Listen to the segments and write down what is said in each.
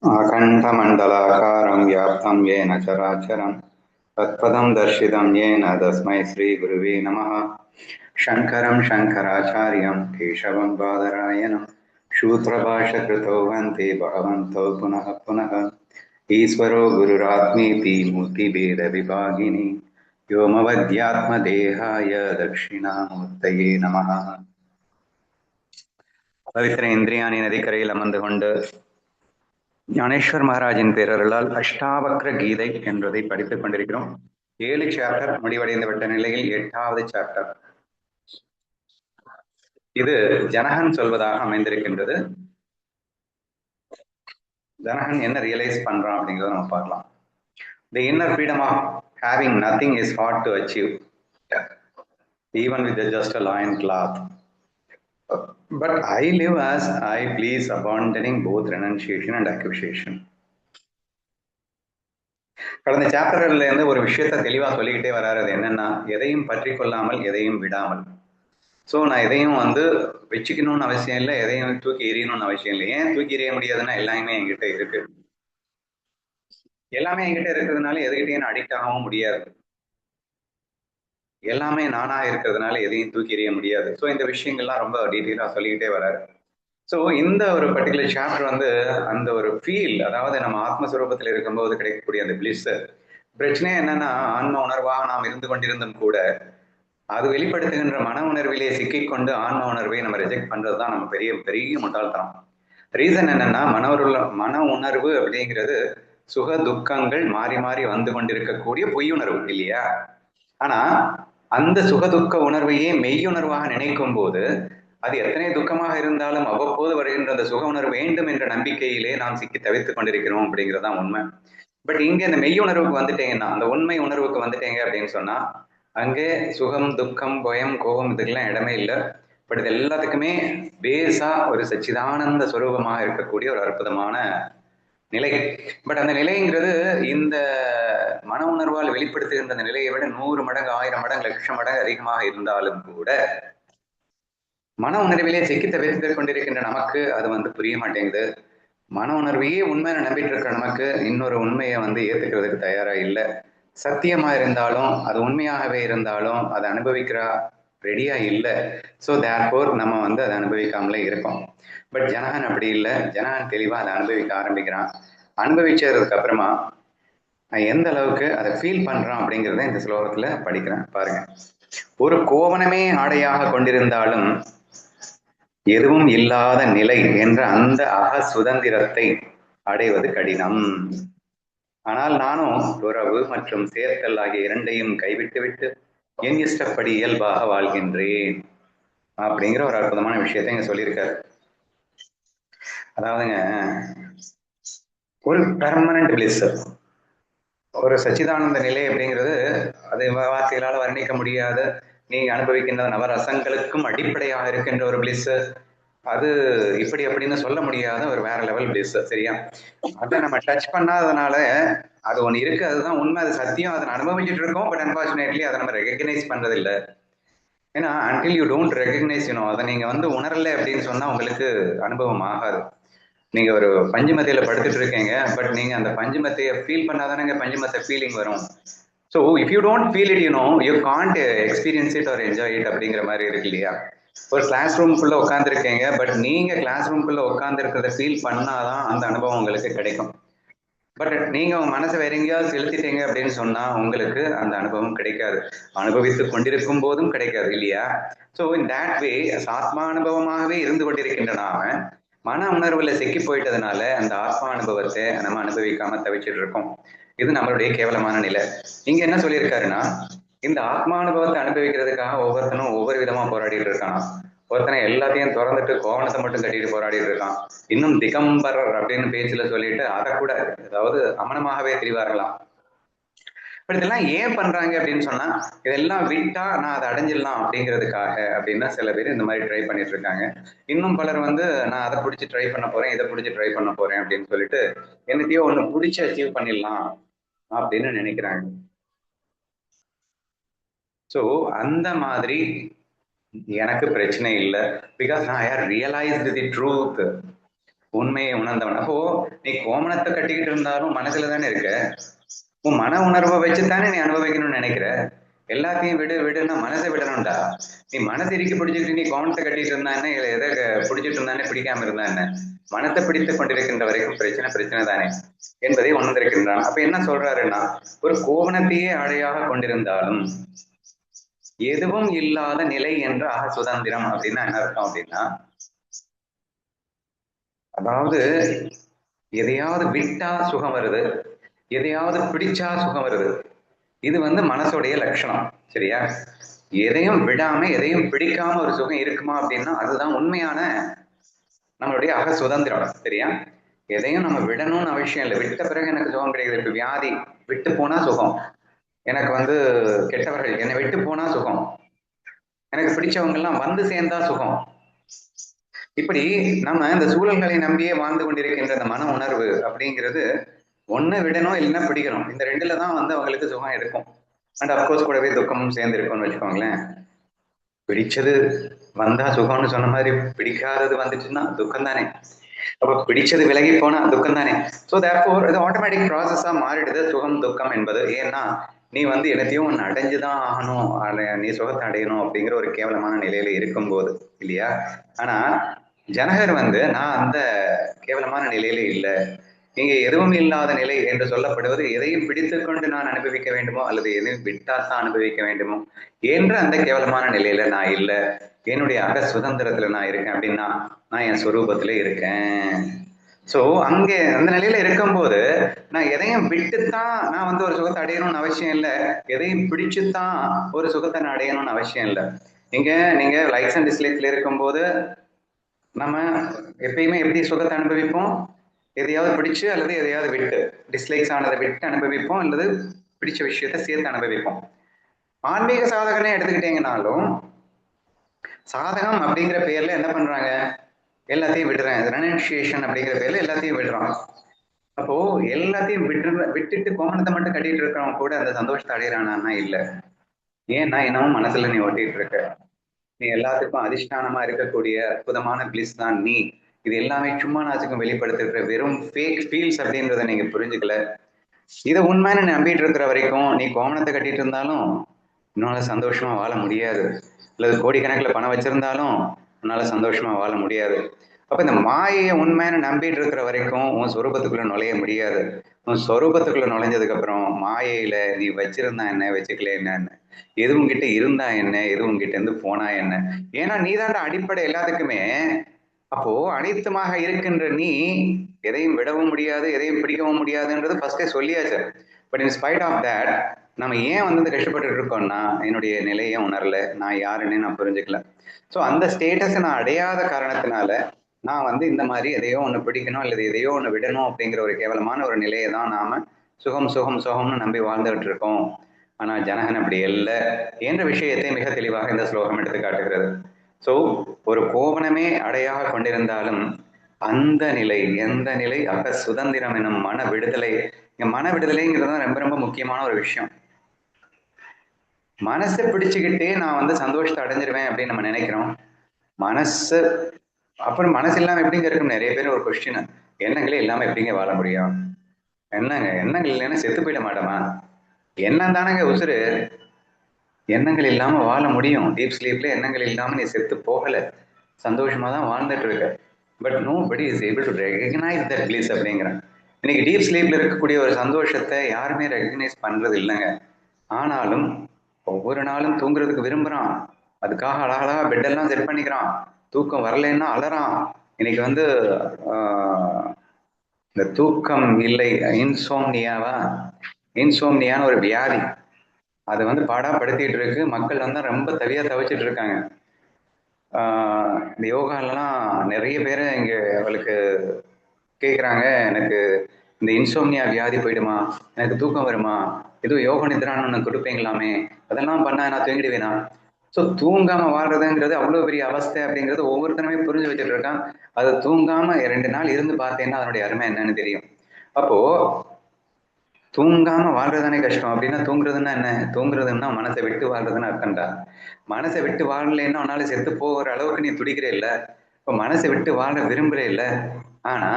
अखण्डमण्डलाकारं व्याप्तं येन चराचरं तत्पदं दर्शितं येन तस्मै श्रीगुरुवे नमः। शङ्करं शङ्कराचार्यं केशवं बादरायणं सूत्रभाष्यकृतौ वन्दे भगवन्तौ पुनः पुनः। ईश्वरो गुरुरात्मेति मूर्तिभेदविभागिनि व्योमवद्यात्मदेहाय दक्षिणामूर्तये नमः। पवित्र இந்திரியாணி நதிக்கரையில் அமர்ந்து கொண்டு ஞானேஸ்வர் மகாராஜின் பேரருளால் அஷ்டாவக்ர கீதை என்பதை படித்துக் கொண்டிருக்கிறோம். 7 சாப்டர் முடிவடைந்து விட்ட நிலையில் 8வது சாப்டர் இது ஜனகன் சொல்வதாக அமைந்திருக்கின்றது. ஜனகன் என்ன ரியலைஸ் பண்றான் அப்படிங்கிறத நம்ம பார்க்கலாம். The inner freedom of having nothing is hard to achieve, even with just a loin cloth. But I live as I please, abandoning both renunciation and acquisition. கடந்த சாப்டர்ல இருந்து ஒரு விஷயத்த தெளிவா சொல்லிக்கிட்டே வராரு. என்னன்னா, எதையும் பற்றி கொள்ளாமல் எதையும் விடாமல். ஸோ நான் எதையும் வச்சுக்கணும்னு அவசியம் இல்லை, எதையும் தூக்கி எறியணும்னு அவசியம் இல்லை. ஏன் தூக்கி எறிய முடியாதுன்னா எல்லாமே என்கிட்ட இருக்கு. எல்லாமே என்கிட்ட இருக்கிறதுனால எதுக்கிட்டையும் அடிக்ட் ஆகவும் முடியாது. எல்லாமே நானா இருக்கிறதுனால எதையும் தூக்கி எறிய முடியாது. ஸோ இந்த விஷயங்கள்லாம் ரொம்ப டீட்டெயிலா சொல்லிக்கிட்டே வராரு. ஸோ இந்த ஒரு பர்டிகுலர் சாப்டர் அந்த ஒரு ஃபீல், அதாவது நம்ம ஆத்மஸ்வரூபத்தில் இருக்கும்போது கிடைக்கக்கூடிய அந்த பிளிஸ். பிரச்சனை என்னன்னா, ஆன்ம உணர்வாக நாம் இருந்து கொண்டிருந்தும் கூட அது வெளிப்படுத்துகின்ற மன உணர்விலே சிக்கிக்கொண்டு ஆன்ம உணர்வை நம்ம ரிஜெக்ட் பண்றதுதான் நம்ம பெரிய பெரிய முட்டாள்தனம். ரீசன் என்னன்னா, மன உணர்வு அப்படிங்கிறது சுக துக்கங்கள் மாறி மாறி வந்து கொண்டிருக்கக்கூடிய பொய்யுணர்வு இல்லையா? ஆனா அந்த சுகதுக்க உணர்வையே மெய்யுணர்வாக நினைக்கும் போது அது எத்தனை துக்கமாக இருந்தாலும் அவ்வப்போது வருகின்ற அந்த சுக உணர்வு வேண்டும் என்ற நம்பிக்கையிலே நாம் சிக்கி தவித்துக் கொண்டிருக்கிறோம் அப்படிங்கிறதான் உண்மை. பட் இங்க இந்த மெய்யுணர்வுக்கு வந்துட்டீங்கன்னா, அந்த உண்மை உணர்வுக்கு வந்துட்டீங்க அப்படின்னு சொன்னா அங்கே சுகம் துக்கம் பயம் கோபம் இதுக்கெல்லாம் இடமே இல்லை. பட் இது எல்லாத்துக்குமே பேஸா ஒரு சச்சிதானந்த சுரூபமாக இருக்கக்கூடிய ஒரு அற்புதமான நிலை. பட் அந்த நிலைங்கிறது இந்த மன உணர்வால் வெளிப்படுத்துகின்ற அந்த நிலையை விட 100 மடங்கு 1000 மடங்கு லட்சம் மடங்கு அதிகமாக இருந்தாலும் கூட மன உணர்விலே சிக்கி தவித்துக் கொண்டிருக்கின்ற நமக்கு அது புரிய மாட்டேங்குது. மன உணர்வையே உண்மையை நம்பிட்டு இருக்கிற நமக்கு இன்னொரு உண்மையை ஏத்துக்கிறதுக்கு தயாரா இல்லை. சத்தியமா இருந்தாலும் அது உண்மையாகவே இருந்தாலும் அதை அனுபவிக்கிறா ரெடியா இல்லை. ஸோ தேர்ஃபோர் நம்ம அதை அனுபவிக்காமலே இருக்கோம். பட் ஜனகன் அப்படி இல்லை. ஜனகன் தெளிவா அதை அனுபவிக்க ஆரம்பிக்கிறான். அனுபவிச்சதுக்கு அப்புறமா எந்த அளவுக்கு அதை ஃபீல் பண்றான் அப்படிங்கிறத இந்த ஸ்லோகத்துல படிக்கிறேன் பாருங்க. ஒரு கோவணமே ஆடையாக கொண்டிருந்தாலும் எதுவும் இல்லாத நிலை என்ற அந்த அக சுதந்திரத்தை அடைவது கடினம். ஆனால் நானும் துறவு மற்றும் சேர்த்தல் ஆகிய இரண்டையும் கைவிட்டுவிட்டு என் இஷ்டப்படி இயல்பாக வாழ்கின்றேன் அப்படிங்கிற ஒரு அற்புதமான விஷயத்தை இங்க சொல்லியிருக்காரு. அதாவதுங்க, ஒரு பெர்மனன்ட் பிளிஸ், ஒரு சச்சிதானந்த நிலை அப்படிங்கிறது அது வார்த்தைகளால வர்ணிக்க முடியாத, நீங்க அனுபவிக்கின்ற நவரசங்களுக்கும் அடிப்படையாக இருக்கின்ற ஒரு பிளிஸ். அது இப்படி அப்படின்னு சொல்ல முடியாத ஒரு வேற லெவல் பிளிஸ். சரியா? அதை நம்ம டச் பண்ணாதனால அது ஒண்ணு இருக்கு, அதுதான் உண்மை, அது சத்தியம், அதை அனுபவிச்சுட்டு இருக்கோம். பட் அன்பார்ச்சுனேட்லி அதை நம்ம ரெகக்னைஸ் பண்றது இல்லை. ஏன்னா அன்டில் யூ டோன்ட் ரெகக்னைஸ் அதை நீங்க உணரல அப்படின்னு சொன்னா உங்களுக்கு அனுபவம் ஆகாது. நீங்க ஒரு பஞ்சுமத்தையில படுத்துட்டு இருக்கீங்க, பட் நீங்க அந்த பஞ்சுமத்தையை ஃபீல் பண்ணாதானங்க பஞ்சுமத்தை ஃபீலிங் வரும். So if you don't feel it, you can't experience it or enjoy it அப்படிங்கிற மாதிரி இருக்கு இல்லையா? ஒரு கிளாஸ் ரூம்குள்ள உட்காந்துருக்கீங்க, பட் நீங்க கிளாஸ் ரூம்குள்ள உட்காந்து இருக்கிறத ஃபீல் பண்ணாதான் அந்த அனுபவம் உங்களுக்கு கிடைக்கும். பட் நீங்க உங்க மனசை வேற எங்கேயாவது செலுத்திட்டீங்க அப்படின்னு சொன்னா உங்களுக்கு அந்த அனுபவம் கிடைக்காது. அனுபவித்து கொண்டிருக்கும் போதும் கிடைக்காது இல்லையா? ஸோ இன் தட் வே ஆத்மா அனுபவமாகவே இருந்து கொண்டிருக்கின்ற நாம மன உணர்வுல சிக்கி போயிட்டதுனால அந்த ஆத்மா அனுபவத்தை நம்ம அனுபவிக்காம தவிச்சிட்டு இருக்கோம். இது நம்மளுடைய கேவலமான நிலை. இங்க என்ன சொல்லியிருக்காருன்னா, இந்த ஆத்மா அனுபவத்தை அனுபவிக்கிறதுக்காக ஒவ்வொருத்தனும் ஒவ்வொரு விதமா போராடிட்டு இருக்கான். ஒருத்தனை எல்லாத்தையும் திறந்துட்டு கோவணத்தை மட்டும் கட்டிட்டு போராடிட்டு இருக்கான். இன்னும் திகம்பரர் அப்படின்னு பேச்சுல சொல்லிட்டு அதை கூட அதாவது அமனமாகவே தெரிவார்களாம். பட் இதெல்லாம் ஏன் பண்றாங்க அப்படின்னு சொன்னா, இதெல்லாம் விட்டா நான் அதை அடைஞ்சிடலாம் அப்படிங்கிறதுக்காக அப்படின்னா சில பேர் இந்த மாதிரி ட்ரை பண்ணிட்டு இருக்காங்க. இன்னும் பலர் நான் அதை பிடிச்சி ட்ரை பண்ண போறேன், இதை பிடிச்சி ட்ரை பண்ண போறேன் அப்படின்னு சொல்லிட்டு என்னத்தையோ ஒண்ணு பிடிச்சி அச்சீவ் பண்ணிடலாம் அப்படின்னு நினைக்கிறாங்க. ஸோ அந்த மாதிரி எனக்கு பிரச்சனை இல்லை. Because I have realised the truth. உண்மையை உணர்ந்தவன். அப்போ நீ கோமணத்தை கட்டிக்கிட்டு இருந்தாலும் மனசுல தானே இருக்க. உன் மன உணர்வை வச்சுத்தானே நீ அனுபவிக்கணும்னு நினைக்கிற. எல்லாத்தையும் விடு விடுன்னா மனசை விடணும்டா. நீ மனசை இறுக்கி பிடிச்சிக்கிட்டு நீ கோமணத்தை கட்டிட்டு இருந்தா என்ன, எதை பிடிச்சிட்டு இருந்தானே, பிடிக்காம இருந்தா என்ன, மனத்தை பிடித்துக் கொண்டிருக்கின்ற வரைக்கும் பிரச்சனை பிரச்சனை தானே என்பதை உணர்ந்திருக்கின்றான். அப்ப என்ன சொல்றாருன்னா, ஒரு கோவணத்தையே ஆடையாக கொண்டிருந்தாலும் எதுவும் இல்லாத நிலை என்ற சுதந்திரம் அப்படின்னா என்ன அர்த்தம் அப்படின்னா, அதாவது எதையாவது விட்டா சுகம் வருது, எதையாவது பிடிச்சா சுகம் வருது. இது மனசுடைய லட்சணம். சரியா? எதையும் விடாம எதையும் பிடிக்காம ஒரு சுகம் இருக்குமா அப்படின்னா அதுதான் உண்மையான நம்மளுடைய சுதந்திரம். சரியா? எதையும் நம்ம விடணும்னு அவசியம் இல்லை. விட்ட பிறகு எனக்கு சுகம் கிடைக்குது. இப்ப வியாதி விட்டு போனா சுகம், எனக்கு கெட்டவர்கள் என்னை விட்டு போனா சுகம், எனக்கு பிடிச்சவங்க எல்லாம் வந்து சேர்ந்தா சுகம். இப்படி நம்ம இந்த சூழல்களை நம்பியே வாழ்ந்து கொண்டிருக்கின்ற இந்த மன உணர்வு அப்படிங்கிறது ஒண்ணு விடணும் இல்லைன்னா பிடிக்கணும். இந்த ரெண்டுல தான் அவங்களுக்கு சுகம் இருக்கும். அண்ட் அப்கோர்ஸ் கூடவே துக்கமும் சேர்ந்து இருக்கும்னு வச்சுக்கோங்களேன். பிடிச்சது வந்தா சுகம்னு சொன்ன மாதிரி பிடிக்காதது வந்துச்சுன்னா துக்கம் தானே. அப்ப பிடிச்சது விலகி போனா துக்கம் தானே. ஸோ தேர்ஃபோர் இது ஆட்டோமேட்டிக் ப்ராசஸா மாறிடுது சுகம் துக்கம் என்பது. ஏன்னா நீ என்னத்தையும் ஒன்று அடைஞ்சுதான் ஆகணும், நீ சுகத்தை அடையணும் அப்படிங்கிற ஒரு கேவலமான நிலையில இருக்கும்போது இல்லையா. ஆனா ஜனகர் நான் அந்த கேவலமான நிலையில இல்லை. இங்க எதுவும் இல்லாத நிலை என்று சொல்லப்படுவது எதையும் பிடித்துக்கொண்டு நான் அனுபவிக்க வேண்டுமோ அல்லது எதையும் விட்டாத்தான் அனுபவிக்க வேண்டுமோ என்ற அந்த கேவலமான நிலையில நான் இல்லை. என்னுடைய சுதந்திரத்துல நான் இருக்கேன் அப்படின்னா நான் என் சொரூபத்துல இருக்கேன். சோ அங்கே அந்த நிலையில இருக்கும்போது நான் எதையும் விட்டுத்தான் நான் ஒரு சுகத்தை அடையணும்னு அவசியம் இல்லை, எதையும் பிடிச்சுத்தான் ஒரு சுகத்தை நான் அடையணும்னு அவசியம் இல்லை. நீங்க லைக்ஸ் அண்ட் டிஸ்லைக்ஸ்ல இருக்கும்போது நம்ம எப்பயுமே எப்படி சுகத்தை அனுபவிப்போம், எதையாவது பிடிச்சு அல்லது எதையாவது விட்டு, டிஸ்லைக்ஸ் ஆனதை விட்டு அனுபவிப்போம் அல்லது பிடிச்ச விஷயத்த சேர்த்து அனுபவிப்போம். ஆன்மீக சாதகனே எடுத்துக்கிட்டீங்கன்னாலும் சாதகம் அப்படிங்கிற பேர்ல என்ன பண்றாங்க, எல்லாத்தையும் விடுறேன், ரெனன்சியேஷன் அப்படிங்கிற பேர்ல எல்லாத்தையும் விடுறான். அப்போ எல்லாத்தையும் விட்டுட்டு கோமணத்தை மட்டும் கட்டிட்டு இருக்கிறவங்க கூட அந்த சந்தோஷத்தை அடையிறானா? இல்ல. ஏன்னா என்னவும் மனசுல நீ ஒட்டிட்டு இருக்க. நீ எல்லாத்துக்கும் அதிஷ்டானமா இருக்கக்கூடிய அற்புதமான பிளிஸ் தான் நீ. இது எல்லாமே சும்மா நாச்சுக்கும் வெளிப்படுத்திருக்கிற வெறும் ஃபேக் ஃபீல்ஸ் அப்படின்றத நீங்க புரிஞ்சுக்கல. இதை உண்மைன்னு நம்பிட்டு இருக்கிற வரைக்கும் நீ கோமணத்தை கட்டிட்டு இருந்தாலும் உன்னால சந்தோஷமா வாழ முடியாது, அல்லது கோடிக்கணக்கில் பணம் வச்சிருந்தாலும் உன்னால சந்தோஷமா வாழ முடியாது. அப்ப இந்த மாயையை உண்மைன்னு நம்பிட்டு இருக்கிற வரைக்கும் உன் சொரூபத்துக்குள்ள நுழைய முடியாது. உன் சொரூபத்துக்குள்ள நுழைஞ்சதுக்கு அப்புறம் மாயையில நீ வச்சிருந்தா என்ன, வச்சுக்கல என்னன்னு, எதுவும் கிட்ட இருந்தா என்ன, எதுவும் கிட்ட இருந்து போனா என்ன. ஏன்னா நீ தாண்ட அடிப்படை எல்லாத்துக்குமே. அப்போ அனைத்துமாக இருக்கின்ற நீ எதையும் விடவும் முடியாது, எதையும் பிடிக்கவும் முடியாதுன்றது ஃபர்ஸ்டே சொல்லியாச்சு. But in spite of that நம்ம ஏன் கஷ்டப்பட்டு இருக்கோம்னா என்னுடைய நிலையை உணரல, நான் யாருன்னு நான் புரிஞ்சுக்கல. ஸோ அந்த ஸ்டேட்டஸை நான் அடையாத காரணத்தினால நான் இந்த மாதிரி எதையோ ஒன்று பிடிக்கணும் அல்லது எதையோ ஒன்று விடணும் அப்படிங்கிற ஒரு கேவலமான ஒரு நிலையை தான் நாம சுகம் சுகம் சுகம்னு நம்பி வாழ்ந்துகிட்டு இருக்கோம். ஆனா ஜனகன் அப்படி இல்லை என்ற விஷயத்தை மிக தெளிவாக இந்த ஸ்லோகம் எடுத்து காட்டுகிறது. ஸோ ஒரு கோவணமே அடையாக கொண்டிருந்தாலும் அந்த நிலை, எந்த நிலை, சுதந்திரம் எனும் மன விடுதலை. இங்க மன விடுதலைங்கிறது தான் ரொம்ப ரொம்ப முக்கியமான ஒரு விஷயம். மனசை பிடிச்சுக்கிட்டே நான் சந்தோஷத்தை அடைஞ்சிருவேன் அப்படின்னு நம்ம நினைக்கிறோம். மனசு அப்புறம் மனசு இல்லாம எப்படிங்க இருக்கும்? நிறைய பேர் ஒரு கொஸ்டின், எண்ணங்களே இல்லாம எப்படிங்க வாழ முடியும்? என்னங்க எண்ணங்கள் இல்லைன்னா செத்து போயிட மாட்டோமா? எண்ணம் தானங்க உசுறு. எண்ணங்கள் இல்லாம வாழ முடியும். டீப் ஸ்லீப்ல எண்ணங்கள் இல்லாம நீ செத்து போகல, சந்தோஷமா தான் வாழ்ந்துட்டு இருக்க. But nobody is able to recognise that bliss அப்படிங்கிறேன். இன்னைக்கு டீப் ஸ்லீப்ல இருக்கக்கூடிய ஒரு சந்தோஷத்தை யாருமே ரெகக்னைஸ் பண்றது இல்லைங்க. ஆனாலும் ஒவ்வொரு நாளும் தூங்குறதுக்கு விரும்புறான், அதுக்காக அழகழகா பெட்டெல்லாம் செட் பண்ணிக்கிறான். தூக்கம் வரலைன்னா அலறான். இன்னைக்கு இந்த தூக்கம் இல்லை, இன்சோம்னியாவா, இன்சோம்னியான்னு ஒரு வியாதி, அது பாடாப்படுத்திட்டு இருக்கு. மக்கள் ரொம்ப தவிச்சிட்டு இருக்காங்க. இந்த யோகாலெல்லாம் நிறைய பேர் இங்க அவளுக்கு கேட்குறாங்க, எனக்கு இந்த இன்சோம்னியா வியாதி போயிடுமா, எனக்கு தூக்கம் வருமா, எதுவும் யோக நிதிரான்னு ஒன்று கொடுப்பீங்களாமே, அதெல்லாம் பண்ணா நான் தூங்கிடுவேனா? ஸோ தூங்காம வாழ்றதுங்கிறது அவ்வளோ பெரிய அவஸ்தை அப்படிங்கிறது ஒவ்வொருத்தருமே புரிஞ்சு வச்சுட்டு இருக்கான். அது தூங்காம 2 நாள் இருந்து பார்த்தேன்னா அதனுடைய அருமை என்னன்னு தெரியும். அப்போ தூங்காம வாழ்றதுதானே கஷ்டம். அப்படின்னா தூங்குறதுன்னா என்ன? தூங்குறதுன்னா மனசை விட்டு வாழ்றதுன்னு அர்த்தம்டா. மனசை விட்டு வாழலைன்னா உன்னால செத்து போகிற அளவுக்கு நீ துடிக்கிற இல்ல. இப்போ மனசை விட்டு வாழ விரும்புறே இல்லை. ஆனா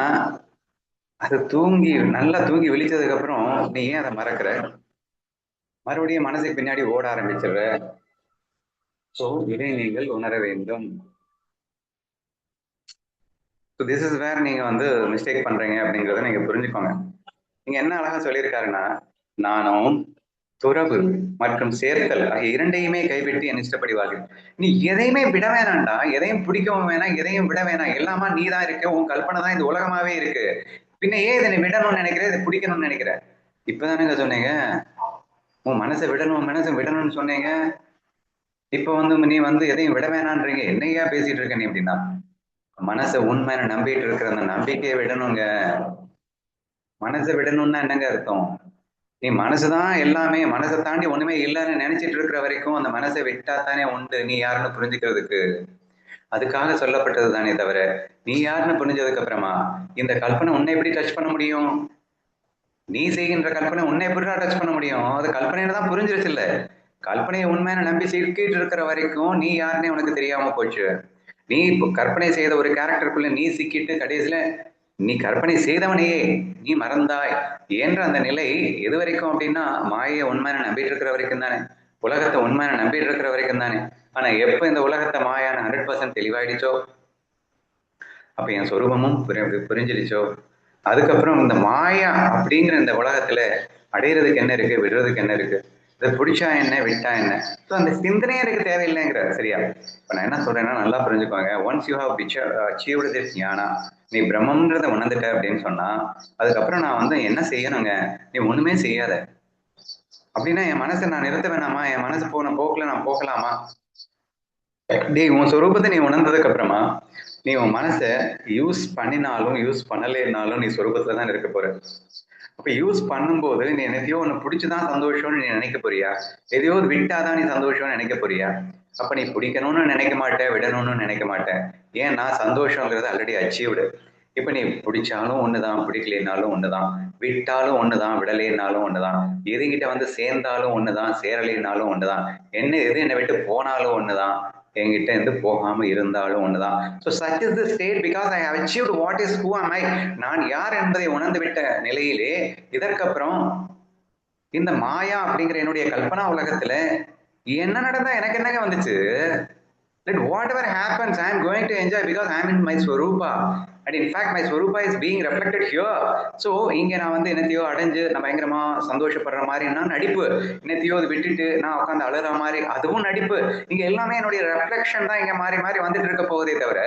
அது நல்லா தூங்கி விழிச்சதுக்கு அப்புறம் நீ ஏன் அதை மறக்கிற? மறுபடியும் மனசுக்கு பின்னாடி ஓட ஆரம்பிச்சிடுற. ஸோ இதை நீங்கள் உணர வேண்டும். ஸோ திஸ் இஸ் வேர் நீங்க வந்து மிஸ்டேக் பண்றீங்க அப்படிங்கிறத நீங்க புரிஞ்சுக்கோங்க. நீங்க என்ன அழகா சொல்லியிருக்காருன்னா, நானும் துறவு மற்றும் சேர்த்தல் ஆகிய இரண்டையுமே கைவிட்டு என் இஷ்டப்படி வாழ்க்கை. நீ எதையுமே விட வேணாம்டா, எதையும் பிடிக்கவும் வேணாம், எதையும் விட வேணாம். எல்லாமா நீ தான் இருக்க, உன் கல்பனை தான் இந்த உலகமாவே இருக்கு. பின்ன ஏன் இதை நீ விடணும்னு நினைக்கிற, இதை பிடிக்கணும்னு நினைக்கிற? இப்பதானேங்க சொன்னீங்க உன் மனசை விடணும், மனசை விடணும்னு சொன்னீங்க. இப்ப வந்து நீ வந்து எதையும் விட வேணான்றீங்க. என்னையா பேசிட்டு இருக்க நீ அப்படின்னா? மனசை உண்மையான நம்பிட்டு இருக்கிற அந்த நம்பிக்கையை விடணுங்க. மனசை விடணும்னா என்னங்க அர்த்தம்? நீ மனசுதான் எல்லாமே, மனசை தாண்டி ஒண்ணுமே இல்லைன்னு நினைச்சிட்டு இருக்கிற வரைக்கும் அந்த மனசை விட்டா தானே உண்டு நீ யாருன்னு புரிஞ்சுக்கிறதுக்கு. அதுக்காக சொல்லப்பட்டது தானே தவிர நீ யாருன்னு புரிஞ்சதுக்கு அப்புறமா இந்த கல்பனை உன்னை எப்படி டச் பண்ண முடியும்? நீ செய்கின்ற கல்பனை உன்னை எப்படி டச் பண்ண முடியும்? அது கல்பனைன்னு தான் புரிஞ்சிருச்சு இல்ல. கல்பனையை உண்மையான நம்பி சிக்கிட்டு இருக்கிற வரைக்கும் நீ யாருன்னே உனக்கு தெரியாம போச்சு. நீ இப்போ கற்பனை செய்த ஒரு கேரக்டருக்குள்ள நீ சிக்கிட்டு கடைசியில நீ கற்பனை செய்தவனையே நீ மறந்தாய் என்ற அந்த நிலை எது வரைக்கும் அப்படின்னா, மாயை உண்மையான நம்பிட்டு இருக்கிற வரைக்கும் தானே, உலகத்தை உண்மையான நம்பிட்டு இருக்கிற வரைக்கும் தானே. ஆனா எப்ப இந்த உலகத்தை மாயான 100% தெளிவாயிடுச்சோ, அப்ப என் சொரூபமும் புரிஞ்சிடுச்சோ, அதுக்கப்புறம் இந்த மாயா அப்படிங்கிற இந்த உலகத்துல அடையிறதுக்கு என்ன இருக்கு, விடுறதுக்கு என்ன இருக்கு, இதை பிடிச்சா என்ன, விட்டா என்ன. ஸோ அந்த சிந்தனையே எனக்கு தேவையில்லைங்கிற. சரியா? இப்ப நான் என்ன சொல்றேன்னா நல்லா புரிஞ்சுக்கோங்க. Once you have achieved this jnana, நீ பிரம்மன்றதை உணர்ந்துட்ட அப்படின்னு சொன்னா, அதுக்கப்புறம் நான் வந்து என்ன செய்யணுங்க? நீ ஒண்ணுமே செய்யாத. அப்படின்னா என் மனசை நான் நிறுத்த வேணாமா? என் மனசு போன போக்குல நான் போகலாமா? உன் சொரூபத்தை நீ உணர்ந்ததுக்கு அப்புறமா நீ உன் மனசை யூஸ் பண்ணினாலும் யூஸ் பண்ணலைன்னாலும் நீ சொரூபத்துல தான் இருக்க போற. அப்ப யூஸ் பண்ணும்போது நீ எதையோ ஒண்ணு பிடிச்சுதான் சந்தோஷம்னு நீ நினைக்க போறியா? எதையோ விட்டாதான் நீ சந்தோஷம்னு நினைக்க போறியா? அப்ப நீ பிடிக்கணும்னு நினைக்க மாட்டேன், விடணும்னு நினைக்க மாட்டேன். ஏன்னா சந்தோஷங்கிறது ஆல்ரெடி அச்சீவ்டு. இப்ப நீ பிடிச்சாலும் ஒண்ணுதான், பிடிக்கலைனாலும் ஒண்ணுதான், விட்டாலும் ஒண்ணுதான், விடலைனாலும் ஒண்ணுதான், எதுகிட்ட வந்து சேர்ந்தாலும் ஒண்ணுதான், சேரலைனாலும் ஒண்ணுதான், எது என்னை விட்டு போனாலும் ஒண்ணுதான், என்கிட்ட இருந்து போகாம இருந்தாலும் ஒண்ணுதான். So such is the state because I have achieved what is who am I. நான் யார் என்பதை உணர்ந்து விட்ட நிலையிலே இதற்கப்புறம் இந்த மாயா அப்படிங்கிற என்னுடைய கல்பனா உலகத்துல என்ன நடந்தா எனக்கு என்னங்க வந்துச்சு? Let whatever happens, I am going to enjoy because I am in my Swarupa. And in fact, my Swarupa is being reflected here. So, இங்க நான் வந்து என்னத்தையோ அடைஞ்சு நான் பயங்கரமா சந்தோஷப்படுற மாதிரி நான் நடிப்பு, என்னத்தையோ விட்டுட்டு நான் உட்காந்து அழுற மாதிரி அதுவும் நடிப்பு. இங்க எல்லாமே என்னுடைய ரெஃப்ளெக்ஷன் தான் இங்க மாறி மாறி வந்துட்டு இருக்க போகுதே தவிர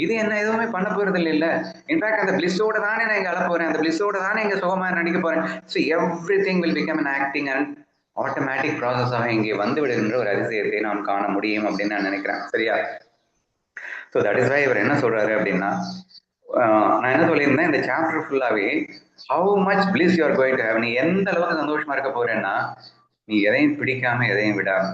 இது என்ன எதுவுமே பண்ண போறது இல்ல. இன்ஃபேக்ட் அந்த பிளிஸோட தானே நான் இங்க அழ போறேன், அந்த பிளிஸோட தானே இங்க சுகமா நடிக்க போறேன். So everything will become an acting and automatic ப்ராசஸாக இங்கே வந்து விடுகின்ற ஒரு அதிசயத்தை நாம் காண முடியும் அப்படின்னு நான் நினைக்கிறேன். சரியா? ஸோ தட் இஸ் வை இவர் என்ன சொல்றாரு அப்படின்னா, நான் என்ன சொல்லியிருந்தேன், இந்த சாப்டர் ஃபுல்லாவே how much bliss you are going to have, நீ எந்த அளவுக்கு சந்தோஷமா இருக்க போறேன்னா நீ எதையும் பிடிக்காம எதையும் விடாம.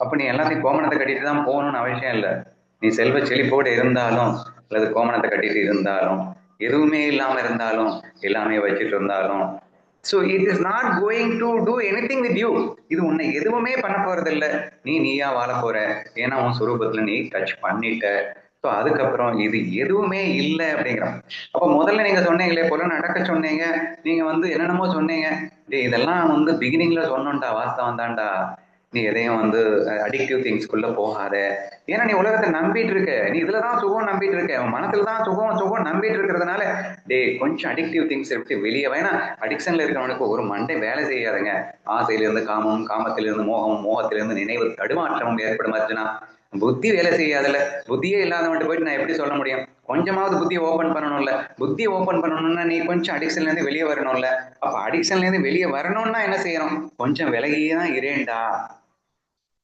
அப்ப நீ எல்லாத்தையும் கோமணத்தை கட்டிட்டு தான் போகணும்னு அவசியம் இல்லை. நீ செல்வ செழிப்போடு இருந்தாலும் அல்லது கோமணத்தை கட்டிட்டு இருந்தாலும் எதுவுமே இல்லாம இருந்தாலும் எல்லாமே வச்சுட்டு இருந்தாலும், so it is not going to two anything with you. இது உன்னை எதுவுமே பண்ண போறது இல்லை. நீயா வாழ போற. ஏன்னா உன் சுரூபத்துல நீ டச் பண்ணிட்ட. ஸோ அதுக்கப்புறம் இது எதுவுமே இல்லை அப்படிங்கிறோம். அப்போ முதல்ல நீங்க சொன்னீங்களே போல நடக்க சொன்னீங்க, நீங்க வந்து என்னென்னமோ சொன்னீங்க. இதெல்லாம் வந்து பிகினிங்ல சொன்னோம்டா, வாஸ்தவம் தான்டா. நீ எதையும் வந்து அடிக்டிவ் திங்ஸ்குள்ள போகாத. ஏன்னா நீ உலகத்தை நம்பிட்டு இருக்க, நீ இதுலதான் சுகம் நம்பிட்டு இருக்க, உன் மனசுலதான் சுகம் சுகம் நம்பிட்டு இருக்கிறதுனால கொஞ்சம் அடிக்டிவ் திங்ஸ் விட்டு வெளியே வேணா. அடிக்ஷன்ல இருக்கிறவனுக்கு ஒரு மண்டை வேலை செய்யாதுங்க. ஆசையிலிருந்து காமம், காமத்திலிருந்து மோகம், மோகத்திலிருந்து நினைவு தடுமாற்றமும் ஏற்படுமாச்சுன்னா புத்தி வேலை செய்யாதுல்ல. புத்தியே இல்லாதவன்ட்டு போயிட்டு நான் எப்படி சொல்ல முடியும்? கொஞ்சமாவது புத்தியை ஓபன் பண்ணணும்ல. புத்தியை ஓபன் பண்ணணும்னா நீ கொஞ்சம் அடிக்ஷன்ல இருந்து வெளியே வரணும்ல. அப்ப அடிக்ஷன்ல இருந்து வெளியே வரணும்னா என்ன செய்யணும்? கொஞ்சம் விலகியே தான் இரேண்டா.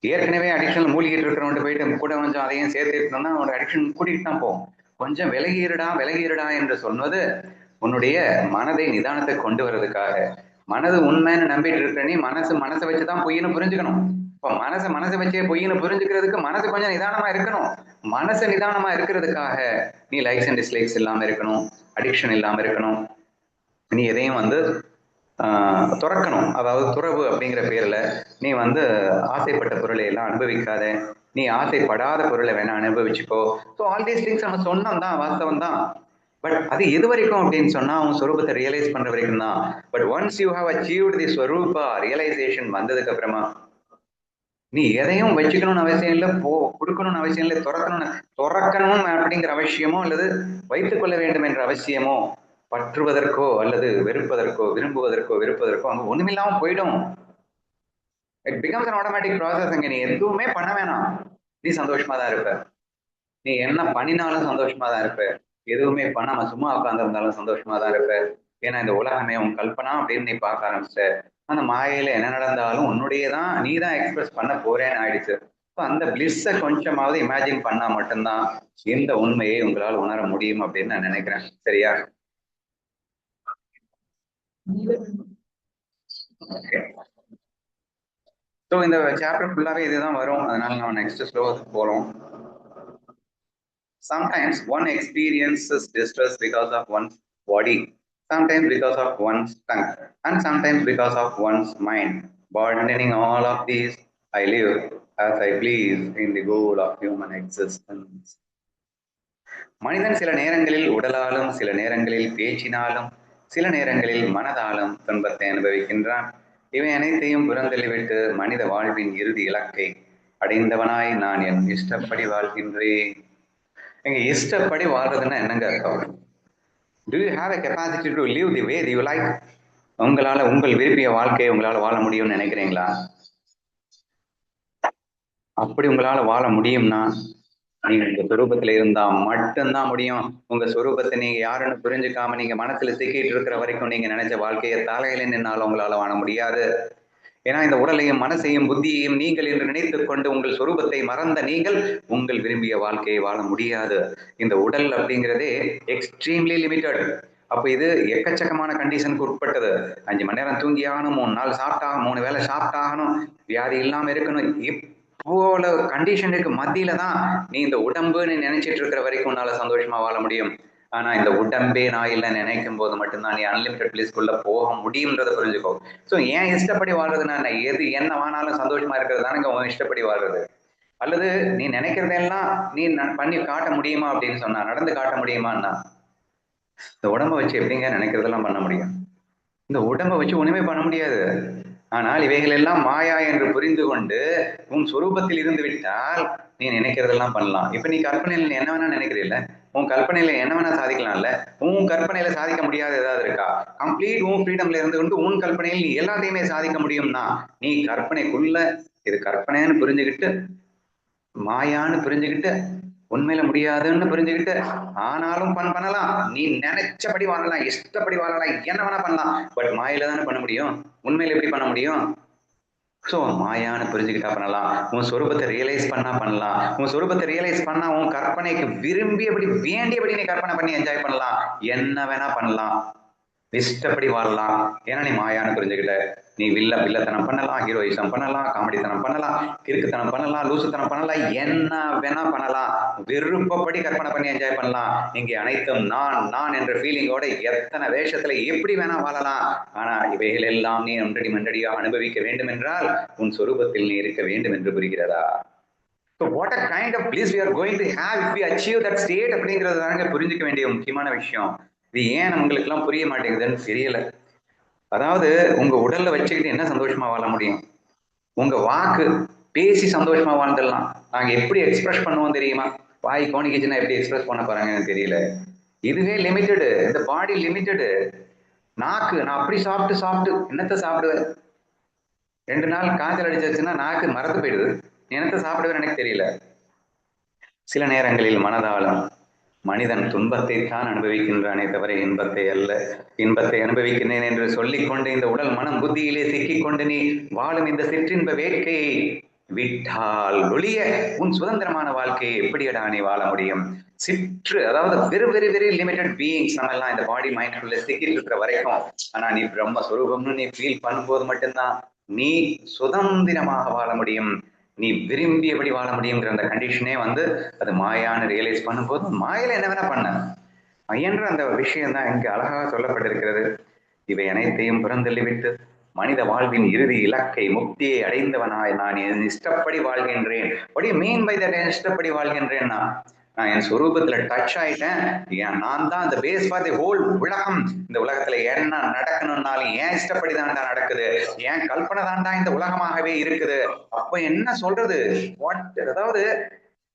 ஏற்கனவே அடிக்ஷன்ல மூழ்கிட்டு இருக்கிறவன்ட்டு போயிட்டு கூட கொஞ்சம் அதையும் சேர்த்துட்டோம்னா அவனோட அடிக்ஷன் கூட்டிகிட்டு தான் போகும். கொஞ்சம் விலகிடுடா என்று சொன்னது உன்னுடைய மனதை நிதானத்தை கொண்டு வர்றதுக்காக. மனது உண்மைன்னு நம்பிட்டு இருக்கிற நீ மனசை வச்சுதான் பொய்ன்னு புரிஞ்சுக்கணும். இப்ப மனசை வச்சே பொய்ன்னு புரிஞ்சுக்கிறதுக்கு மனசு கொஞ்சம் நிதானமா இருக்கணும். மனசு நிதானமா இருக்கிறதுக்காக நீ லைக்ஸ் அண்ட் டிஸ்லைக்ஸ் இல்லாம இருக்கணும், அடிக்ஷன் இல்லாம இருக்கணும். நீ எதையும் வந்து துறக்கணும். அதாவது துறவு அப்படிங்கிற பேர்ல நீ வந்து ஆசைப்பட்ட பொருளை எல்லாம் அனுபவிக்காத. நீ ஆசைப்படாத பொருளை வேணா அனுபவிச்சுக்கோ. ஸோ ஆல் தீஸ் திங்ஸ் நம்ம சொன்னோம் தான், வாஸ்தவம் தான். பட் அது எது வரைக்கும் அப்படின்னு சொன்னா உன் ஸ்வரூபத்தை ரியலைஸ் பண்ற வரைக்கும் தான். But once you have achieved the swarupa realisation வந்ததுக்கு அப்புறமா நீ எதையும் வச்சுக்கணும்னு அவசியம் இல்லை, கொடுக்கணும்னு அவசியம் இல்லை, துறக்கணும் அப்படிங்கிற அவசியமோ அல்லது வைத்துக் கொள்ள வேண்டும் என்ற அவசியமோ, பற்றுவதற்கோ அல்லது வெறுப்பதற்கோ விரும்புவதற்கோ வெறுப்பதற்கோ அங்க ஒண்ணுமில்லாம போயிடும். It becomes an automatic process. அங்க நீ எதுவுமே பண்ண வேணாம், நீ சந்தோஷமா தான் இருப்ப. நீ என்ன பண்ணினாலும் சந்தோஷமா தான் இருப்ப. எதுவுமே பண்ணாம சும்மா உட்கார்ந்து இருந்தாலும் சந்தோஷமா தான் இருப்ப. ஏன்னா இந்த உலகமே உன் கல்பனா அப்படின்னு நீ பார்க்க ஆரம்பிச்ச. அந்த மாயையில என்ன நடந்தாலும் உன்னுடையதான், நீ தான் எக்ஸ்பிரஸ் பண்ண போறேன்னு ஆயிடுச்சு. அந்த பிளிஸ்ஸை கொஞ்சமாவது இமேஜின் பண்ணா மட்டும்தான் இந்த உண்மையை உங்களால் உணர முடியும் அப்படின்னு நான் நினைக்கிறேன். சரியா? ஸோ இந்த சாப்டர் ஃபுல்லாவே இதுதான் வரும். அதனால நம்ம நெக்ஸ்ட் ஸ்லோகத்துக்கு போறோம். Sometimes one experiences distress because of one's body, sometimes because of one's tongue, and sometimes because of one's mind. Abandoning all of these, I live as I please in the goal of human existence. மனிதன் சில நேரங்களில் உடலாலும், சில நேரங்களில் பேச்சினாலும், சில நேரங்களில் மனதாலும் துன்பத்தை அனுபவிக்கின்றான். இவை அனைத்தையும் புறந்தள்ளிவிட்டு மனித வாழ்வின் இறுதி இலக்கை அடைந்தவனாய் நான் என் இஷ்டப்படி வாழ்கின்றேன். எங்க இஷ்டப்படி வாழ்றதுன்னா என்னங்க அர்த்தம்? Do you have a capacity to live the way you like? உங்களால உங்கள் விரும்பிய வாழ்க்கையை உங்களால வாழ முடியும்னு நினைக்கிறீங்களா? அப்படி உங்களால வாழ முடியும்னா நீங்க உங்க சொரூபத்துல இருந்தா மட்டும்தான் முடியும். உங்க சொரூபத்தை நீங்க யாருன்னு புரிஞ்சுக்காம நீங்க மனசுல சிக்கிட்டு இருக்கிற வரைக்கும் நீங்க நினைச்ச வாழ்க்கையை தலையில நின்னாலும் உங்களால வாழ முடியாது. ஏன்னா இந்த உடலையும் மனசையும் புத்தியையும் நீங்கள் என்று நினைத்துக் கொண்டு உங்கள் சொரூபத்தை மறந்த நீங்கள் உங்கள் விரும்பிய வாழ்க்கையை வாழ முடியாது. இந்த உடல் அப்படிங்கிறதே எக்ஸ்ட்ரீம்லி லிமிட்டட். அப்ப இது எக்கச்சக்கமான கண்டிஷனுக்கு உட்பட்டது. 5 மணி நேரம் தூங்கி ஆகணும், 3 நாள் சாப்பிட்டாகணும், 3 வேளை சாப்பிட்டாகணும், வியாதி இல்லாம இருக்கணும். இப்போல கண்டிஷனுக்கு மத்தியில தான் நீ இந்த உடம்புன்னு நினைச்சிட்டு இருக்கிற வரைக்கும் உன்னால சந்தோஷமா வாழ முடியும். ஆனா இந்த உடம்பே நான் இல்லைன்னு நினைக்கும் போது மட்டும்தான் நீ அன்லிமிட்டட் பிளேஸ்க்குள்ள போக முடியும்ன்றதை புரிஞ்சுக்கோ. ஸோ ஏன் இஷ்டப்படி வாழ்றதுன்னா எது என்ன வானாலும் சந்தோஷமா இருக்கிறது தானே உன் இஷ்டப்படி வாழ்றது. அல்லது நீ நினைக்கிறதெல்லாம் நீ பண்ணி காட்ட முடியுமா அப்படின்னு சொன்னா, நடந்து காட்ட முடியுமான்னா, இந்த உடம்ப வச்சு எப்படிங்க நினைக்கிறதெல்லாம் பண்ண முடியும்? இந்த உடம்ப வச்சு ஒண்ணுமே பண்ண முடியாது. ஆனால் இவைகள் எல்லாம் மாயா என்று புரிந்து கொண்டு உன் சுரூபத்தில் இருந்து விட்டால் நீ நினைக்கிறதெல்லாம் பண்ணலாம். இப்ப நீ கற்பனையில என்ன வேணா நினைக்கிறீல்ல, உன் கற்பனையில என்ன வேணா சாதிக்கலாம்ல. உன் கற்பனையில சாதிக்க முடியாத ஏதாவது இருக்கா? கம்ப்ளீட் உன் ஃப்ரீடம்ல இருந்து கொண்டு உன் கற்பனையில் நீ எல்லாத்தையுமே சாதிக்க முடியும்னா நீ கற்பனைக்குள்ள இது கற்பனைன்னு புரிஞ்சுக்கிட்டு, மாயான்னு புரிஞ்சுக்கிட்டு, உண்மையில முடியாதுன்னு புரிஞ்சுக்கிட்டு, ஆனாலும் பண்ணலாம். நீ நினைச்சபடி வாழலாம், இஷ்டப்படி வாழலாம், என்ன வேணா பண்ணலாம். பட் மாயில தானே பண்ண முடியும், உண்மையில எப்படி பண்ண முடியும்? ஸோ மாயான்னு புரிஞ்சுக்கிட்டா பண்ணலாம். உன் சொரூபத்தை ரியலைஸ் பண்ணா பண்ணலாம். உன் சொரூபத்தை ரியலைஸ் பண்ணா உன் கற்பனைக்கு விரும்பியபடி வேண்டியபடி நீ கற்பனை பண்ணி என்ஜாய் பண்ணலாம், என்ன வேணா பண்ணலாம், இஷ்டப்படி வாழலாம். ஏன்னா நீ மாயான்னு புரிஞ்சுக்கிட்ட. நீ வில்லத்தனம் பண்ணலாம், ஹீரோயிசம் பண்ணலாம், காமெடித்தனம் பண்ணலாம், கிறுக்குத்தனம் பண்ணலாம், லூசுத்தனம் பண்ணலாம், என்ன வேணா பண்ணலாம், விருப்பப்படி கற்பனை பண்ணி என்ஜாய் பண்ணலாம். இங்கே அனைத்தும் நான் நான் என்ற ஃபீலிங்கோட எத்தனை வேஷத்துல எப்படி வேணா வாழலாம். ஆனா இவைகள் எல்லாம் நீ ஒன்றடியாக அனுபவிக்க வேண்டும் என்றால் உன் சொரூபத்தில் நீ இருக்க வேண்டும் என்று புரிகிறதா? So what a kind of bliss we are going to have if we achieve that state அப்படிங்கிறது தாங்க புரிஞ்சுக்க வேண்டிய முக்கியமான விஷயம். இது ஏன் உங்களுக்கு எல்லாம் புரிய மாட்டேங்குதுன்னு தெரியல. அதாவது உங்க உடல்ல வச்சுக்கிட்டு என்ன சந்தோஷமா வாழ முடியும்? உங்க வாக்கு பேசி சந்தோஷமா வாழ்ந்துடலாம். நாங்க எப்படி எக்ஸ்பிரஸ் பண்ணுவோம் தெரியுமா? வாய் கோணிக்கிச்சுன்னா எப்படி எக்ஸ்பிரஸ் பண்ண போறாங்கன்னு தெரியல. இதுவே லிமிட்டடு, இந்த பாடி லிமிட்டடு. நாக்கு நான் அப்படி சாப்பிட்டு என்னத்தை சாப்பிடுவேன்? 2 நாள் காய்ச்சல் அடிச்சிருச்சுன்னா நாக்கு மறந்து போயிடுது, என்னத்தை சாப்பிடுவேன்னு எனக்கு தெரியல. சில நேரங்களில் மனதாலும் மனிதன் துன்பத்தை தான் அனுபவிக்கின்றானே தவிர இன்பத்தை அல்ல. இன்பத்தை அனுபவிக்கிறேன் என்று சொல்லிக்கொண்டு இந்த உடல் மனம் புத்தியிலே சிக்கிக்கொண்டு நீ வாழும் இந்த சிற்றின்ப வேட்கையை விட்டால் ஒழிய உன் சுதந்திரமான வாழ்க்கையை எப்படியடா நீ வாழ முடியும்? அதாவது very very very limited beings நம்ம எல்லாம் இந்த பாடி மைண்ட்குள்ள சிக்கிட்டு இருக்கிற வரைக்கும். ஆனா நீ பிரம்மஸ்வரூபம்னு நீ ஃபீல் பண்ணும்போது மட்டும்தான் நீ சுதந்திரமாக வாழ முடியும், நீ விரும்பியபடி வாழ முடியுங்கிற அந்த கண்டிஷனே அது மாயான்னு ரியலைஸ் பண்ணும்போது மாயில என்ன வேணா பண்ண என்ற அந்த விஷயம் தான் இங்கு அழகாக சொல்லப்பட்டிருக்கிறது. இவை அனைத்தையும் புறந்தள்ளிவிட்டு மனித வாழ்வின் இறுதி இலக்கை முக்தியை அடைந்தவனாய் நான் என் இஷ்டப்படி வாழ்கின்றேன். What do you mean by that? என் இஷ்டப்படி வாழ்கின்றேன்னா, நான் என் சொரூபத்துல டச் ஆயிட்டேன். நான் தான் அந்த பேஸ் ஃபார் தி ஹோல் உலகம். இந்த உலகத்துல என்ன நடக்கணும்னாலும் ஏன் இஷ்டப்படி தாண்டா நடக்குது, ஏன் கல்பனை தாண்டா இந்த உலகமாகவே இருக்குது. அப்ப என்ன சொல்றது, அதாவது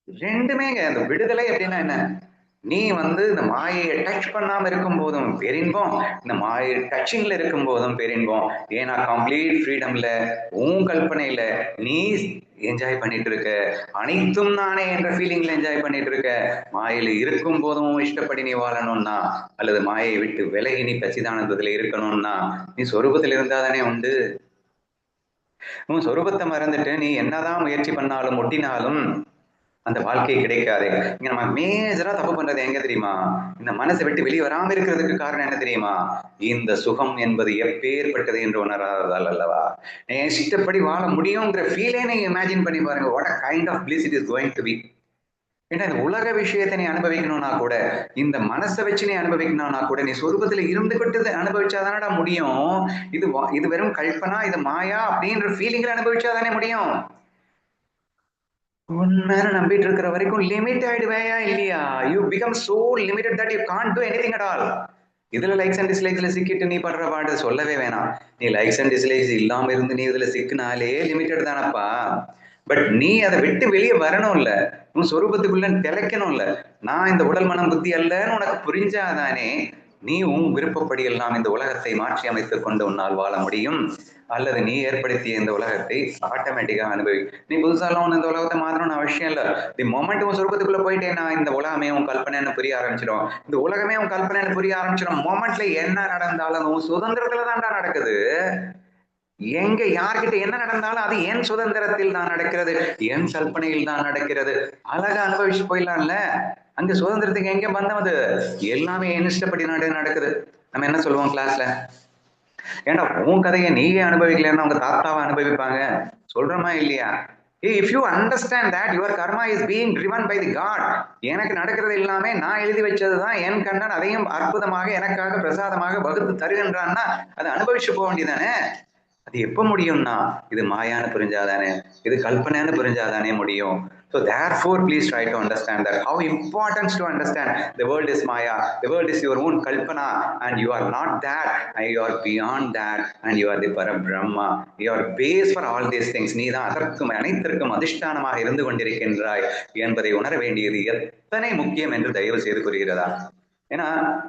ரெண்டுமேங்க. அந்த விடுதலை அப்படின்னா என்ன, நீ இந்த மாயையை டச் பண்ணாம இருக்கும் போதும் பேரின்பம், இந்த மாயை டச்சிங்ல இருக்கும் போதும் பேரின்பம். ஏன்னா கம்ப்ளீட் ஃப்ரீடம்ல உன் கல்பனையில நீ என்ஜாய் பண்ணிட்டு இருக்க, அனைத்தும் நானே என்ற ஃபீலிங்ல என்ஜாய் பண்ணிட்டு இருக்க. மாயில இருக்கும் போதும் இஷ்டப்படி நீ வாழணும்னா, அல்லது மாயை விட்டு விலகி நீ சச்சிதானந்தத்துல இருக்கணும்னா, நீ சொரூபத்தில் இருந்தாதானே உண்டு. உன் சொரூபத்தை மறந்துட்டு நீ என்னதான் முயற்சி பண்ணாலும் ஒட்டினாலும் அந்த வாழ்க்கை கிடைக்காது. இங்க நம்ம மேஜரா தப்பு பண்றது எங்க தெரியுமா, இந்த மனசை விட்டு வெளியே வராம இருக்கிறதுக்கு காரணம் என்ன தெரியுமா, இந்த சுகம் என்பது எப்பேற்பட்டது என்று உணராததால் அல்லவா. என் இஷ்டப்படி வாழ முடியுங்கிற ஃபீலே நீங்க இமேஜின் பண்ணி பாருங்க. What a kind of bliss it is going to be. ஏன்னா இந்த உலக விஷயத்தை நீ அனுபவிக்கணும்னா கூட, இந்த மனசை வச்சு நீ அனுபவிக்கணும்னா கூட, நீ சொரூபத்துல இருந்துகிட்டு அனுபவிச்சாதானடா முடியும். இது வெறும் கல்பனா, இது மாயா அப்படின்ற ஃபீலிங்ல அனுபவிச்சாதானே முடியும். உண்மையான நம்பிட்டு இருக்கிற வரைக்கும் லிமிட் ஆயிடுவேயா இல்லையா? You become so limited that you can't to anything at all. இதுல லைக்ஸ் அண்ட் டிஸ்லைக்ஸ்ல சிக்கிட்டு நீ பண்ற பாட்டு சொல்லவே வேணாம். நீ லைக்ஸ் அண்ட் டிஸ்லைக்ஸ் இல்லாம இருந்து நீ இதுல சிக்கினாலே லிமிட்டட் தானப்பா. பட் நீ அதை விட்டு வெளியே வரணும்ல, உன் சொரூபத்துக்குள்ள திளைக்கணும்ல. நான் இந்த உடல் மனம் புத்தி அல்லன்னு உனக்கு புரிஞ்சாதானே நீ உன் விருப்பப்படி எல்லாம் இந்த உலகத்தை மாற்றி அமைத்துக் கொண்டு உன்னால் வாழ முடியும். அல்லது நீ ஏற்படுத்திய இந்த உலகத்தை ஆட்டோமேட்டிக்கா அனுபவி. நீ புதுசாலாம் ஒன்று இந்த உலகத்தை மாற்றணும்னு அவசியம் இல்லை. தி மொமெண்ட் உன் சொருக்கத்துக்குள்ள போயிட்டேன்னா இந்த உலகமே உன் கல்பனைன்னு புரிய ஆரம்பிச்சிடும். இந்த உலகமே உன் கல்பனைன்னு புரிய ஆரம்பிச்சிடும். மொமெண்ட்ல என்ன நடந்தாலும் உன் சுதந்திரத்துல தான்டா நடக்குது. எங்க யார்கிட்ட என்ன நடந்தாலும் அது என் சுதந்திரத்தில் தான் நடக்கிறது, என் கல்பனையில் தான் நடக்கிறது. அழகா அனுபவிச்சு போயிடலாம்ல. அங்க சுதந்திரத்துக்கு எங்க பந்தம், அது எல்லாமே என் இஷ்டப்படி நடக்குது. நம்ம என்ன சொல்லுவோம் கிளாஸ்ல, ஏன்னா உன் கதையை நீயே அனுபவிக்கலன்னா உங்க தாத்தாவை அனுபவிப்பாங்க சொல்றமா இல்லையா? If you understand that your karma is being driven by the God, எனக்கு நடக்கிறது எல்லாமே நான் எழுதி வச்சதுதான், என் கண்ணன் அதையும் அற்புதமாக எனக்காக பிரசாதமாக வகுத்து தருகின்றான்னா அதை அனுபவிச்சு போக வேண்டியதானே. அது எப்ப முடியும்னா இது மாயான்னு புரிஞ்சாதானே, இது கல்பனைன்னு புரிஞ்சாதானே முடியும். So therefore please try to understand that how important to understand the world is maya, the world is your own kalpana and you are not that and you are beyond that and you are the Parabrahma, you are base for all these things. நீ தான் அதற்கும் அனைத்திற்கும் அதிஷ்டானமாக இருந்து கொண்டிருக்கின்றாய் என்பதை உணர வேண்டியது எத்தனை முக்கியம் என்று தயவு செய்து கூறுகிறதா. ஏன்னா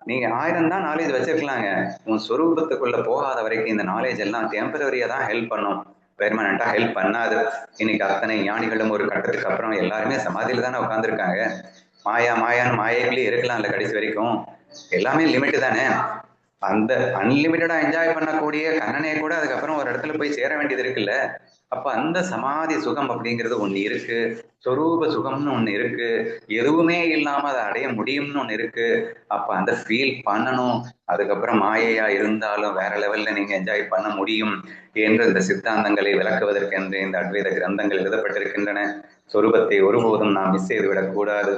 நீங்க 1000 தான் நாலேஜ் வச்சிருக்கலாங்க, உன் சொரூபத்துக்குள்ள போகாத வரைக்கும் இந்த நாலேஜ் எல்லாம் டெம்பரரியா தான் ஹெல்ப் பண்ணும், பெர்மனண்டா ஹெல்ப் பண்ணாது. இன்னைக்கு அத்தனை ஞானிகளும் ஒரு கட்டத்துக்கு அப்புறம் எல்லாருமே சமாதியில தானே உட்காந்துருக்காங்க. மாயா மாயான்னு மாயைக்குள்ளே இருக்கலாம்ல கடைசி வரைக்கும். எல்லாமே லிமிட் தானே. அந்த அன்லிமிட்டடா என்ஜாய் பண்ணக்கூடிய கண்ணனே கூட அதுக்கப்புறம் ஒரு இடத்துல போய் சேர வேண்டியது இருக்குல்ல. அப்ப அந்த சமாதி சுகம் அப்படிங்கிறது ஒண்ணு இருக்கு, சொரூப சுகம்னு ஒண்ணு இருக்கு, எதுவுமே இல்லாம அதை அடைய முடியும்னு ஒண்ணு இருக்கு. அப்ப அந்த ஃபீல் பண்ணணும். அதுக்கப்புறம் மாயையா இருந்தாலும் வேற லெவல்ல நீங்க என்ஜாய் பண்ண முடியும் என்று இந்த சித்தாந்தங்களை விளக்குவதற்கென்று இந்த அத்வைத கிரந்தங்கள் எழுதப்பட்டிருக்கின்றன. சொரூபத்தை ஒருபோதும் நாம் மிஸ் செய்துவிடக் கூடாது.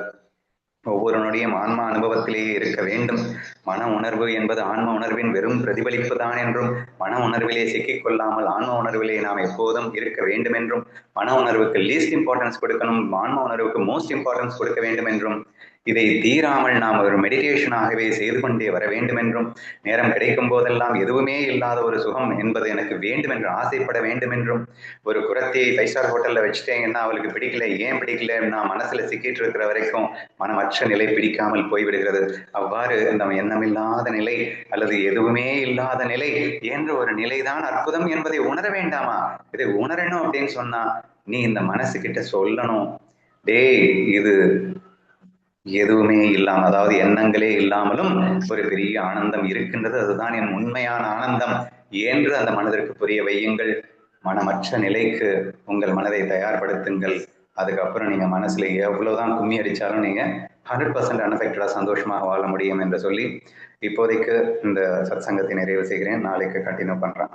ஒவ்வொரு நொடியும் ஆன்மா அனுபவத்திலேயே இருக்க வேண்டும். மன உணர்வு என்பது ஆன்ம உணர்வின் வெறும் பிரதிபலிப்பு தான் என்றும், மன உணர்விலே சிக்கிக் கொள்ளாமல் ஆன்ம உணர்விலே நாம் எப்போதும் இருக்க வேண்டும் என்றும், மன உணர்வுக்கு லீஸ்ட் இம்பார்ட்டன்ஸ் கொடுக்கணும், ஆன்ம உணர்வுக்கு மோஸ்ட் இம்பார்ட்டன்ஸ் கொடுக்க வேண்டும் என்றும், இதை தீராமல் நாம் ஒரு மெடிடேஷனாகவே செய்து கொண்டே வர வேண்டும் என்றும், நேரம் கிடைக்கும் போதெல்லாம் எதுவுமே இல்லாத ஒரு சுகம் என்பது எனக்கு வேண்டும் என்று ஆசைப்பட வேண்டும் என்றும், ஒரு குரத்தையை 5 ஸ்டார் ஹோட்டல்ல வச்சுட்டேங்கன்னா அவளுக்கு பிடிக்கல, ஏன் பிடிக்கல, நான் மனசுல சிக்கிட்டு இருக்கிற வரைக்கும் மனமற்ற நிலை பிடிக்காமல் போய்விடுகிறது. அவ்வாறு நம்ம எண்ணமில்லாத நிலை அல்லது எதுவுமே இல்லாத நிலை என்ற ஒரு நிலைதான் அற்புதம் என்பதை உணர வேண்டாமா? இதை உணரணும் அப்படின்னு சொன்னா நீ இந்த மனசு கிட்ட சொல்லணும், டேய் இது எதுவுமே இல்லாம, அதாவது எண்ணங்களே இல்லாமலும் ஒரு பெரிய ஆனந்தம் இருக்கின்றது, அதுதான் என் உண்மையான ஆனந்தம் என்று அந்த மனதிற்கு புரிய வையுங்கள். மனமற்ற நிலைக்கு உங்கள் மனதை தயார்படுத்துங்கள். அதுக்கப்புறம் நீங்க மனசுல எவ்வளவுதான் கும்மி அடிச்சாலும் நீங்க 100% அன்அஃபெக்டடா சந்தோஷமாக வாழ முடியும் என்று சொல்லி இப்போதைக்கு இந்த சத்சங்கத்தை நிறைவு செய்கிறேன். நாளைக்கு கண்டினியூ பண்றேன்.